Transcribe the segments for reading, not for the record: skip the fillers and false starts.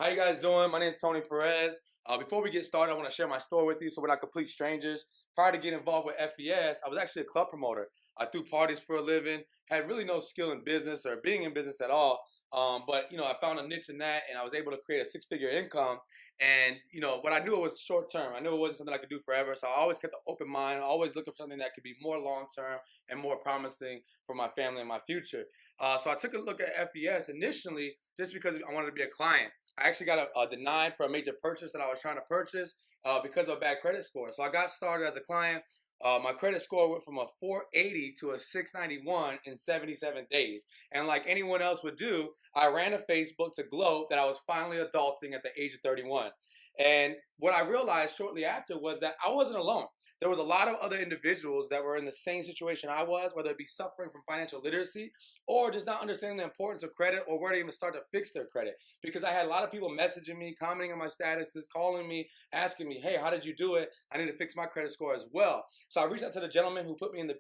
How you guys doing? My name is Tony Perez. Before we get started, I want to share my story with you so we're not complete strangers. Prior to getting involved with FES, I was actually a club promoter. I threw parties for a living, had really no skill in business or being in business at all. But I found a niche in that and I was able to create a six-figure income. But I knew it was short term. I knew it wasn't something I could do forever. So I always kept an open mind, always looking for something that could be more long-term and more promising for my family and my future. So I took a look at FES initially just because I wanted to be a client. I actually got denied for a major purchase that I was trying to purchase because of a bad credit score. So I got started as a client. My credit score went from a 480 to a 691 in 77 days. And like anyone else would do, I ran a Facebook to gloat that I was finally adulting at the age of 31. And what I realized shortly after was that I wasn't alone. There was a lot of other individuals that were in the same situation I was, whether it be suffering from financial literacy or just not understanding the importance of credit or where to even start to fix their credit. Because I had a lot of people messaging me, commenting on my statuses, calling me, asking me, hey, how did you do it? I need to fix my credit score as well. So I reached out to the gentleman who put me in the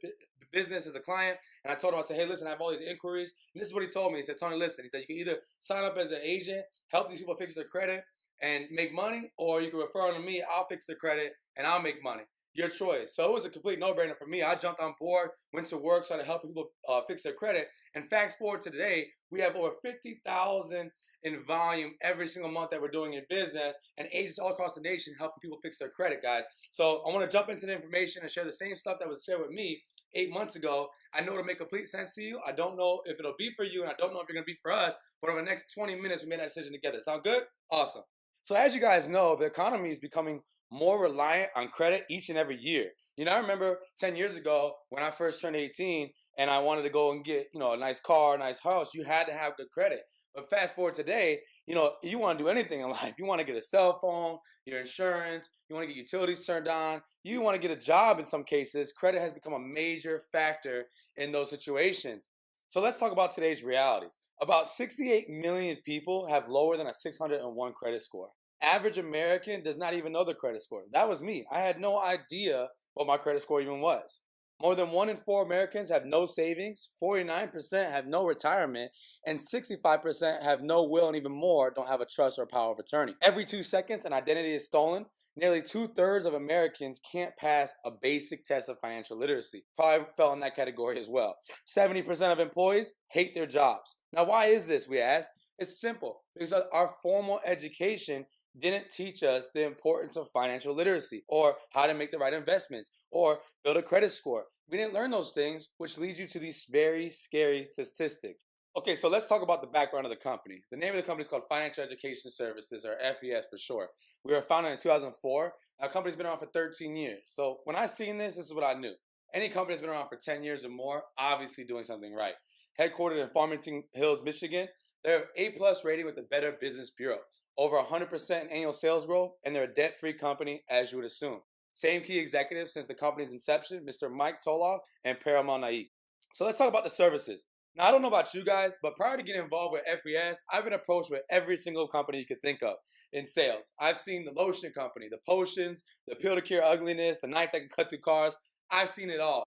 business as a client, and I told him, I said, hey, listen, I have all these inquiries. And this is what he told me. He said, Tony, listen, he said, you can either sign up as an agent, help these people fix their credit and make money, or you can refer them to me, I'll fix their credit and I'll make money. Your choice. So it was a complete no-brainer for me. I jumped on board, went to work, started helping people fix their credit. And fast forward to today, we have over 50,000 in volume every single month that we're doing in business, and agents all across the nation helping people fix their credit, guys. So I want to jump into the information and share the same stuff that was shared with me 8 months ago. I know it'll make complete sense to you. I don't know if it'll be for you, and I don't know if it's going to be for us, but over the next 20 minutes, we made that decision together. Sound good? Awesome. So as you guys know, the economy is becoming more reliant on credit each and every year. I remember 10 years ago when I first turned 18 and I wanted to go and get, a nice car, a nice house, you had to have good credit. But fast forward today, you want to do anything in life. You want to get a cell phone, your insurance, you want to get utilities turned on, you want to get a job in some cases. Credit has become a major factor in those situations. So let's talk about today's realities. About 68 million people have lower than a 601 credit score. Average American does not even know their credit score. That was me. I had no idea what my credit score even was. More than 1 in 4 Americans have no savings, 49% have no retirement, and 65% have no will, and even more don't have a trust or power of attorney. Every 2 seconds, an identity is stolen. Nearly 2/3 of Americans can't pass a basic test of financial literacy. Probably fell in that category as well. 70% of employees hate their jobs. Now, why is this, we ask? It's simple. Because our formal education didn't teach us the importance of financial literacy or how to make the right investments or build a credit score. We didn't learn those things, which leads you to these very scary statistics. Okay, so let's talk about the background of the company. The name of the company is called Financial Education Services, or FES for short. We were founded in 2004. Our company's been around for 13 years. So when I seen this is what I knew. Any company that's been around for 10 years or more, obviously doing something right. Headquartered in Farmington Hills, Michigan, they're A+ rating with the Better Business Bureau. Over 100% in annual sales growth, and they're a debt-free company, as you would assume. Same key executives since the company's inception, Mr. Mike Toloff and Paramal Naik. So let's talk about the services. Now, I don't know about you guys, but prior to getting involved with FES, I've been approached with every single company you could think of in sales. I've seen the lotion company, the potions, the pill to cure ugliness, the knife that can cut through cars. I've seen it all.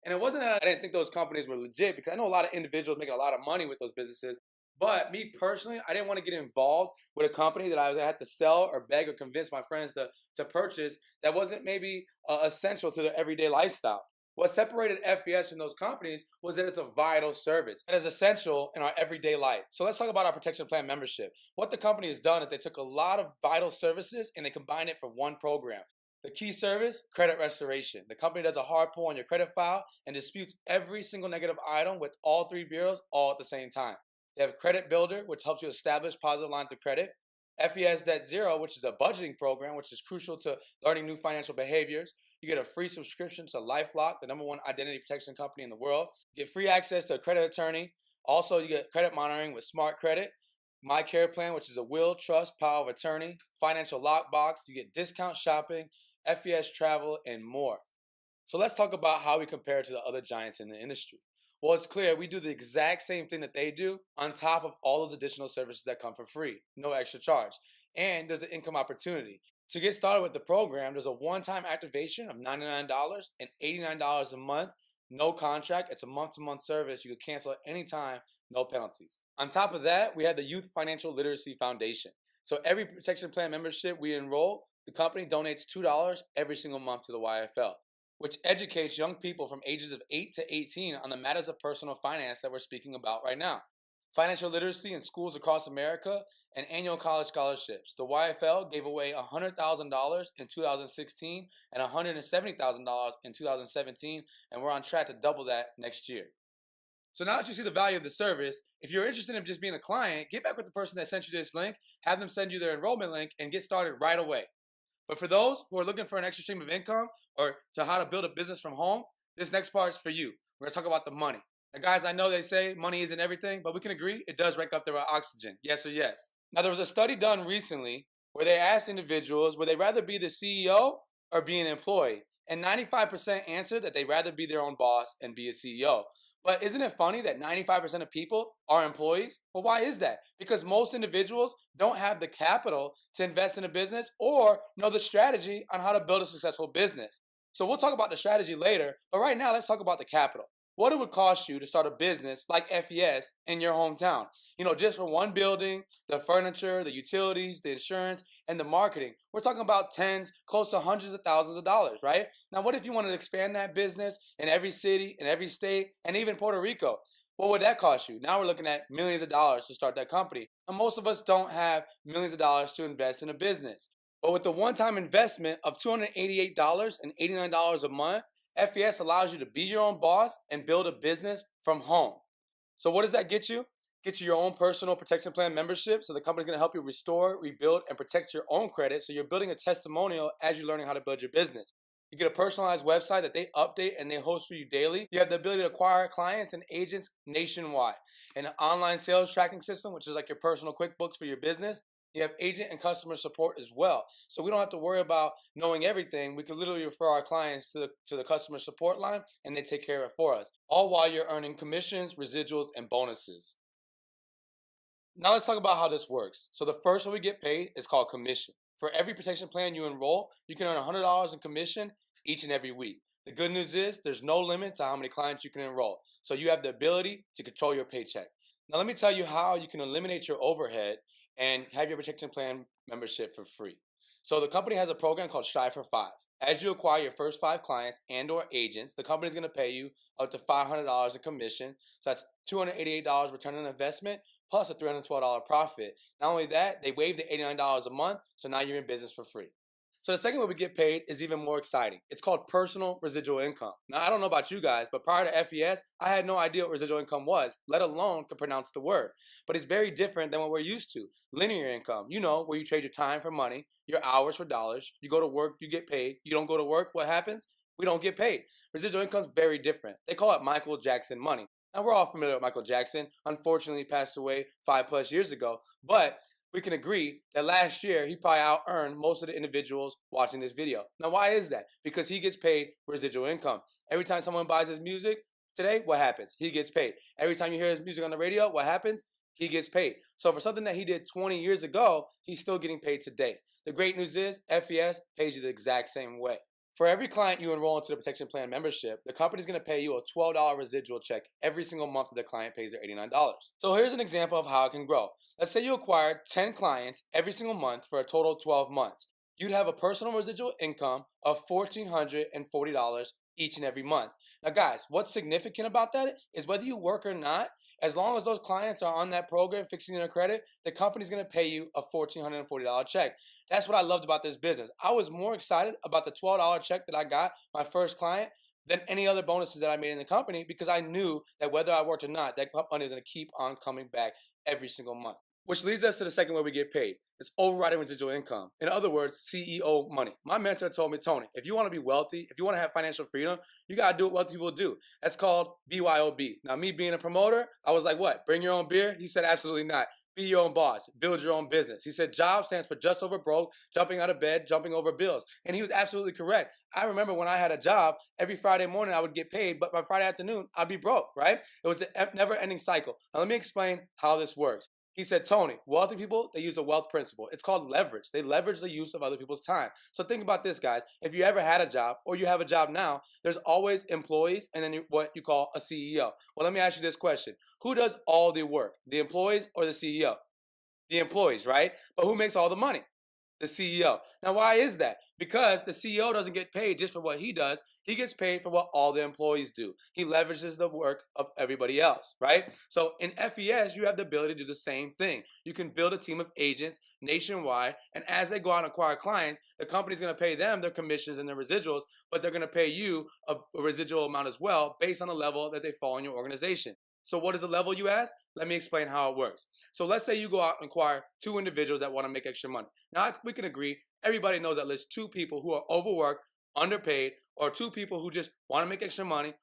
And it wasn't that I didn't think those companies were legit, because I know a lot of individuals making a lot of money with those businesses. But me personally, I didn't want to get involved with a company that I had to sell or beg or convince my friends to purchase that wasn't maybe essential to their everyday lifestyle. What separated FES from those companies was that it's a vital service that is essential in our everyday life. So let's talk about our protection plan membership. What the company has done is they took a lot of vital services and they combined it for one program. The key service, credit restoration. The company does a hard pull on your credit file and disputes every single negative item with all 3 bureaus all at the same time. They have Credit Builder, which helps you establish positive lines of credit. FES Debt Zero, which is a budgeting program, which is crucial to learning new financial behaviors. You get a free subscription to LifeLock, the #1 identity protection company in the world. You get free access to a credit attorney. Also, you get credit monitoring with Smart Credit. My Care Plan, which is a will, trust, power of attorney. Financial Lockbox. You get discount shopping, FES travel, and more. So let's talk about how we compare to the other giants in the industry. Well, it's clear we do the exact same thing that they do on top of all those additional services that come for free, no extra charge. And there's an income opportunity. To get started with the program, there's a one-time activation of $99 and $89 a month, no contract. It's a month-to-month service. You can cancel at any time, no penalties. On top of that, we have the Youth Financial Literacy Foundation. So every protection plan membership we enroll, the company donates $2 every single month to the YFL, which educates young people from ages of 8 to 18 on the matters of personal finance that we're speaking about right now. Financial literacy in schools across America and annual college scholarships. The YFL gave away $100,000 in 2016 and $170,000 in 2017, and we're on track to double that next year. So now that you see the value of the service, if you're interested in just being a client, get back with the person that sent you this link, have them send you their enrollment link, and get started right away. But for those who are looking for an extra stream of income or to how to build a business from home, this next part is for you. We're going to talk about the money. Now, guys, I know they say money isn't everything, but we can agree it does rank up there with oxygen. Yes or yes? Now, there was a study done recently where they asked individuals would they rather be the CEO or be an employee? And 95% answered that they'd rather be their own boss and be a CEO. But isn't it funny that 95% of people are employees? Well, why is that? Because most individuals don't have the capital to invest in a business or know the strategy on how to build a successful business. So we'll talk about the strategy later, but right now let's talk about the capital. What it would cost you to start a business like FES in your hometown. Just for one building, the furniture, the utilities, the insurance, and the marketing. We're talking about tens, close to hundreds of thousands of dollars, right? Now, what if you wanted to expand that business in every city, in every state, and even Puerto Rico? What would that cost you? Now we're looking at millions of dollars to start that company. And most of us don't have millions of dollars to invest in a business. But with the one-time investment of $288.89 a month, FES allows you to be your own boss and build a business from home. So what does that get you? Get you your own personal protection plan membership. So the company's going to help you restore, rebuild, and protect your own credit. So you're building a testimonial as you're learning how to build your business. You get a personalized website that they update and they host for you daily. You have the ability to acquire clients and agents nationwide. And an online sales tracking system, which is like your personal QuickBooks for your business. You have agent and customer support as well. So we don't have to worry about knowing everything. We can literally refer our clients to the customer support line and they take care of it for us. All while you're earning commissions, residuals, and bonuses. Now let's talk about how this works. So the first one we get paid is called commission. For every protection plan you enroll, you can earn $100 in commission each and every week. The good news is there's no limit to how many clients you can enroll. So you have the ability to control your paycheck. Now let me tell you how you can eliminate your overhead and have your protection plan membership for free. So the company has a program called Strive for 5. As you acquire your first 5 clients and or agents, the company is going to pay you up to $500 in commission. So that's $288 return on investment plus a $312 profit. Not only that, they waive the $89 a month, so now you're in business for free. So the second way we get paid is even more exciting. It's called personal residual income. Now, I don't know about you guys, but prior to FES, I had no idea what residual income was, let alone could pronounce the word. But it's very different than what we're used to. Linear income, where you trade your time for money, your hours for dollars. You go to work, you get paid. You don't go to work, what happens? We don't get paid. Residual income is very different. They call it Michael Jackson money. Now, we're all familiar with Michael Jackson. Unfortunately, he passed away 5+ years ago. But we can agree that last year he probably out-earned most of the individuals watching this video. Now, why is that? Because he gets paid residual income. Every time someone buys his music today, what happens? He gets paid. Every time you hear his music on the radio, what happens? He gets paid. So for something that he did 20 years ago, he's still getting paid today. The great news is FES pays you the exact same way. For every client you enroll into the protection plan membership, the company is going to pay you a $12 residual check every single month that the client pays their $89. So here's an example of how it can grow. Let's say you acquired 10 clients every single month for a total of 12 months. You'd have a personal residual income of $1,440 each and every month. Now guys, what's significant about that is whether you work or not, as long as those clients are on that program fixing their credit, the company's going to pay you a $1,440 check. That's what I loved about this business. I was more excited about the $12 check that I got my first client than any other bonuses that I made in the company because I knew that whether I worked or not, that money is going to keep on coming back every single month. Which leads us to the second way we get paid. It's overriding residual income. In other words, CEO money. My mentor told me, Tony, if you want to be wealthy, if you want to have financial freedom, you got to do what wealthy people do. That's called BYOB. Now, me being a promoter, I was like, what? Bring your own beer? He said, absolutely not. Be your own boss. Build your own business. He said, job stands for just over broke, jumping out of bed, jumping over bills. And he was absolutely correct. I remember when I had a job, every Friday morning I would get paid, but by Friday afternoon, I'd be broke, right? It was a never-ending cycle. Now, let me explain how this works. He said, Tony, wealthy people, they use a wealth principle. It's called leverage. They leverage the use of other people's time. So think about this, guys. If you ever had a job or you have a job now, there's always employees and then what you call a CEO. Well, let me ask you this question. Who does all the work, the employees or the CEO? The employees, right? But who makes all the money? The CEO. Now, why is that? Because the CEO doesn't get paid just for what he does. He gets paid for what all the employees do. He leverages the work of everybody else, right? So in FES, you have the ability to do the same thing. You can build a team of agents nationwide, and as they go out and acquire clients, the company's going to pay them their commissions and their residuals, but they're going to pay you a residual amount as well based on the level that they fall in your organization. So what is the level, you ask? Let me explain how it works. So let's say you go out and acquire two individuals that want to make extra money. Now, we can agree, everybody knows at least two people who are overworked, underpaid, or two people who just want to make extra money,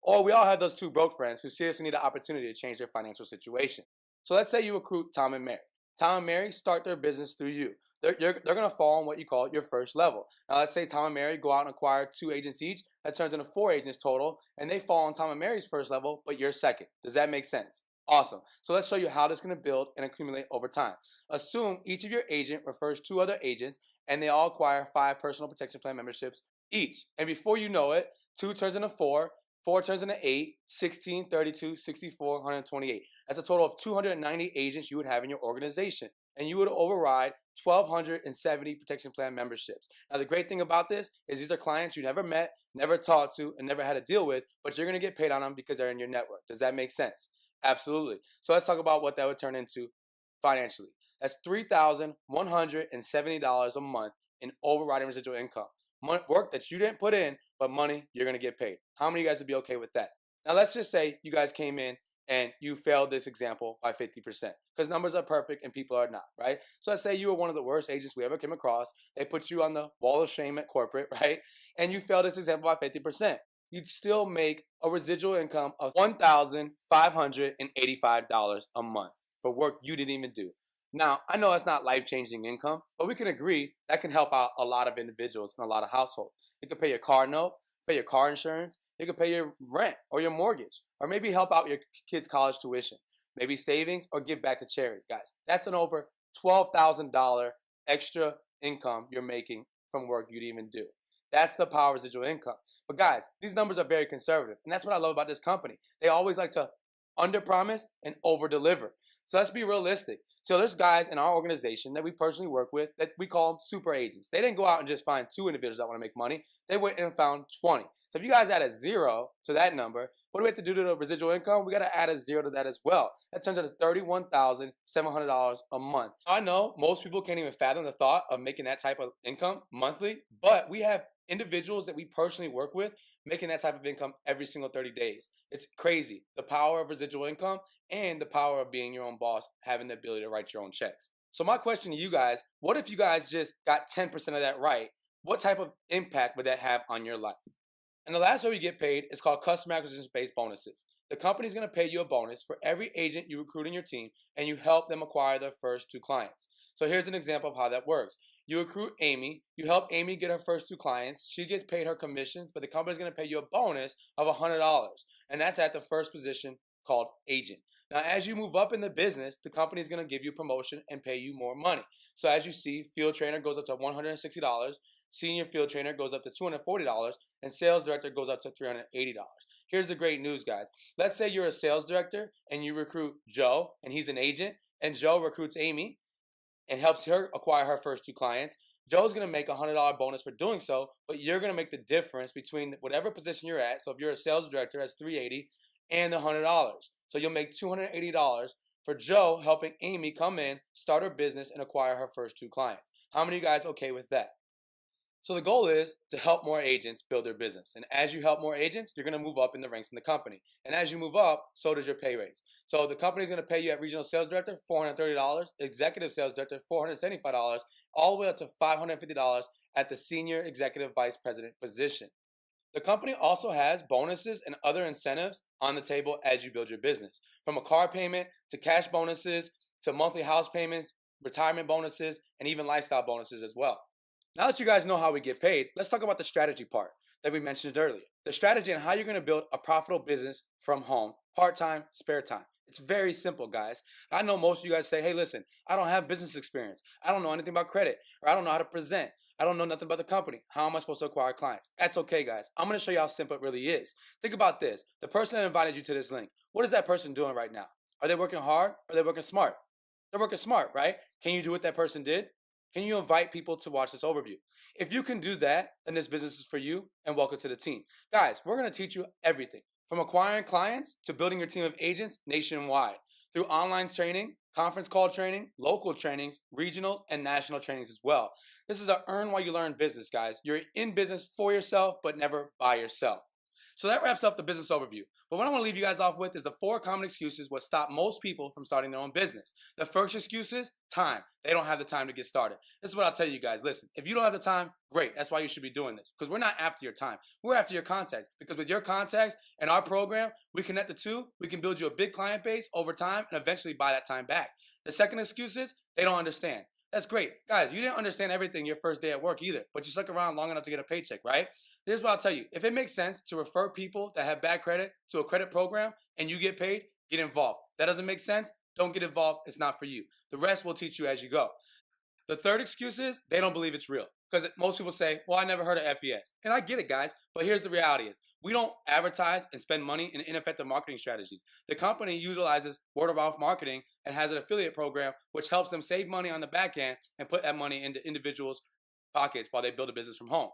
or we all have those two broke friends who seriously need an opportunity to change their financial situation. So let's say you recruit Tom and Mary. Tom and Mary start their business through you. They're going to fall on what you call your first level. Now, let's say Tom and Mary go out and acquire two agents each. That turns into four agents total, and they fall on Tom and Mary's first level, but you're second. Does that make sense? Awesome. So let's show you how this is going to build and accumulate over time. Assume each of your agent refers two other agents, and they all acquire 5 personal protection plan memberships each. And before you know it, 2 turns into 4, 4 turns into 8, 16, 32, 64, 128. That's a total of 290 agents you would have in your organization. And you would override 1,270 protection plan memberships. Now, the great thing about this is these are clients you never met, never talked to, and never had to deal with, but you're going to get paid on them because they're in your network. Does that make sense? Absolutely. So let's talk about what that would turn into financially. That's $3,170 a month in overriding residual income. Work that you didn't put in, but money you're going to get paid. How many of you guys would be okay with that? Now, let's just say you guys came in and you failed this example by 50%, because numbers are perfect and people are not, right? So let's say you were one of the worst agents we ever came across. They put you on the wall of shame at corporate, right? And you failed this example by 50%. You'd still make a residual income of $1,585 a month for work you didn't even do. Now, I know it's not life-changing income, but we can agree that can help out a lot of individuals and a lot of households. It could pay your car note, pay your car insurance, it could pay your rent or your mortgage, or maybe help out your kids' college tuition, maybe savings, or give back to charity. Guys, that's an over $12,000 extra income you're making from work you didn't even do. That's the power of residual income. But guys, these numbers are very conservative, and that's what I love about this company. They always like to under-promise and over-deliver. So let's be realistic. So there's guys in our organization that we personally work with that we call them super agents. They didn't go out and just find 2 individuals that want to make money. They went and found 20. So if you guys add a 0 to that number, what do we have to do to the residual income? We got to add a 0 to that as well. That turns into $31,700 a month. I know most people can't even fathom the thought of making that type of income monthly, but we have individuals that we personally work with making that type of income every single 30 days. It's crazy. The power of residual income and the power of being your own boss, having the ability to write your own checks. So my question to you guys, what if you guys just got 10% of that right? What type of impact would that have on your life? And the last way we get paid is called customer acquisition-based bonuses. The company's going to pay you a bonus for every agent you recruit in your team, and you help them acquire their first 2 clients. So here's an example of how that works. You recruit Amy, you help Amy get her first 2 clients, she gets paid her commissions, but the company's going to pay you a bonus of $100, and that's at the first position called agent. Now, as you move up in the business, the company is going to give you promotion and pay you more money. So as you see, field trainer goes up to $160, senior field trainer goes up to $240, and sales director goes up to $380. Here's the great news, guys. Let's say you're a sales director and you recruit Joe, and he's an agent, and Joe recruits Amy and helps her acquire her first 2 clients. Joe's going to make a $100 bonus for doing so, but you're going to make the difference between whatever position you're at. So if you're a sales director, that's $380 and the $100. So you'll make $280 for Joe helping Amy come in, start her business, and acquire her first 2 clients. How many of you guys okay with that? So the goal is to help more agents build their business. And as you help more agents, you're going to move up in the ranks in the company. And as you move up, so does your pay raise. So the company is going to pay you at regional sales director $430, executive sales director $475, all the way up to $550 at the senior executive vice president position. The company also has bonuses and other incentives on the table as you build your business, from a car payment to cash bonuses to monthly house payments, retirement bonuses, and even lifestyle bonuses as well. Now that you guys know how we get paid, let's talk about the strategy part that we mentioned earlier. The strategy on how you're going to build a profitable business from home, part-time, spare time. It's very simple, guys. I know most of you guys say, hey, listen, I don't have business experience. I don't know anything about credit, or I don't know how to present. I don't know nothing about the company. How am I supposed to acquire clients? That's okay, guys. I'm going to show you how simple it really is. Think about this. The person that invited you to this link, what is that person doing right now? Are they working hard or are they working smart? They're working smart, right? Can you do what that person did? Can you invite people to watch this overview? If you can do that, then this business is for you, and welcome to the team. Guys, we're going to teach you everything from acquiring clients to building your team of agents nationwide through online training, conference call training, local trainings, regional, and national trainings as well. This is a earn while you learn business, guys. You're in business for yourself, but never by yourself. So that wraps up the business overview. But what I want to leave you guys off with is the 4 common excuses what stop most people from starting their own business. The first excuse is time. They don't have the time to get started. This is what I'll tell you guys. Listen, if you don't have the time, great. That's why you should be doing this, because we're not after your time. We're after your contacts, because with your contacts and our program, we connect the two. We can build you a big client base over time and eventually buy that time back. The second excuse is they don't understand. That's great. Guys, you didn't understand everything your first day at work either, but you stuck around long enough to get a paycheck, right? Here's what I'll tell you. If it makes sense to refer people that have bad credit to a credit program and you get paid, get involved. That doesn't make sense? Don't get involved. It's not for you. The rest will teach you as you go. The third excuse is they don't believe it's real. Because most people say, well, I never heard of FES. And I get it, guys. But here's the reality is we don't advertise and spend money in ineffective marketing strategies. The company utilizes word of mouth marketing and has an affiliate program which helps them save money on the back end and put that money into individuals' pockets while they build a business from home.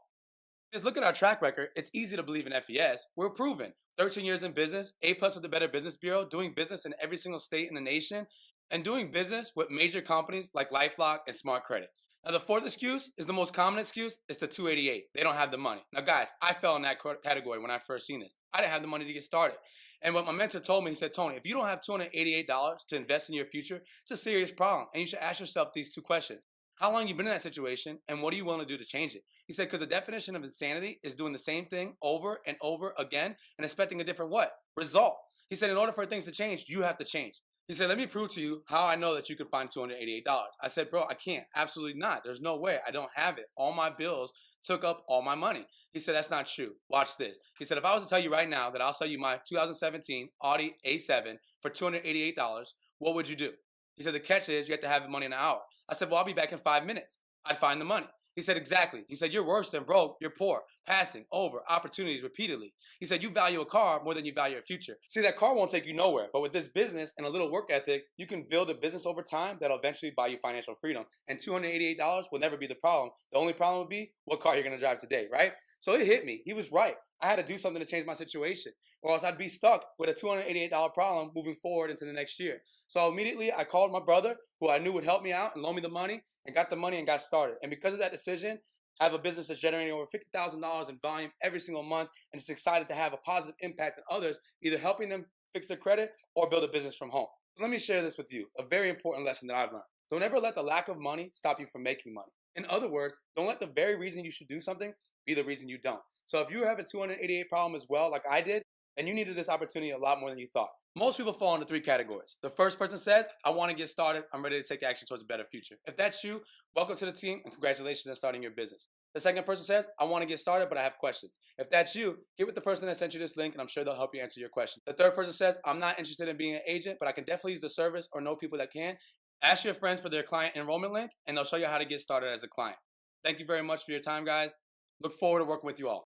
Just look at our track record. It's easy to believe in FES. We're proven. 13 years in business, A+ with the Better Business Bureau, doing business in every single state in the nation, and doing business with major companies like LifeLock and Smart Credit. Now, the fourth excuse is the most common excuse. It's the 288. They don't have the money. Now, guys, I fell in that category when I first seen this. I didn't have the money to get started. And what my mentor told me, he said, Tony, if you don't have $288 to invest in your future, it's a serious problem. And you should ask yourself these 2 questions. How long have you been in that situation, and what are you willing to do to change it? He said, because the definition of insanity is doing the same thing over and over again and expecting a different what? Result. He said, in order for things to change, you have to change. He said, let me prove to you how I know that you can find $288. I said, bro, I can't. Absolutely not. There's no way. I don't have it. All my bills took up all my money. He said, that's not true. Watch this. He said, if I was to tell you right now that I'll sell you my 2017 Audi A7 for $288, what would you do? He said, the catch is you have to have the money in an hour. I said, well, I'll be back in 5 minutes. I'd find the money. He said, exactly. He said, you're worse than broke. You're poor, passing over opportunities repeatedly. He said, you value a car more than you value your future. See, that car won't take you nowhere. But with this business and a little work ethic, you can build a business over time that'll eventually buy you financial freedom. And $288 will never be the problem. The only problem would be what car you're going to drive today, right? So it hit me. He was right. I had to do something to change my situation, or else I'd be stuck with a $288 problem moving forward into the next year. So immediately I called my brother, who I knew would help me out and loan me the money, and got the money and got started. And because of that decision, I have a business that's generating over $50,000 in volume every single month, and it's excited to have a positive impact on others, either helping them fix their credit or build a business from home. So let me share this with you, a very important lesson that I've learned. Don't ever let the lack of money stop you from making money. In other words, don't let the very reason you should do something be the reason you don't. So if you have a 288 problem as well, like I did, then you needed this opportunity a lot more than you thought. Most people fall into 3 categories. The first person says, I want to get started. I'm ready to take action towards a better future. If that's you, welcome to the team and congratulations on starting your business. The second person says, I want to get started, but I have questions. If that's you, get with the person that sent you this link and I'm sure they'll help you answer your questions. The third person says, I'm not interested in being an agent, but I can definitely use the service or know people that can. Ask your friends for their client enrollment link and they'll show you how to get started as a client. Thank you very much for your time, guys. Look forward to working with you all.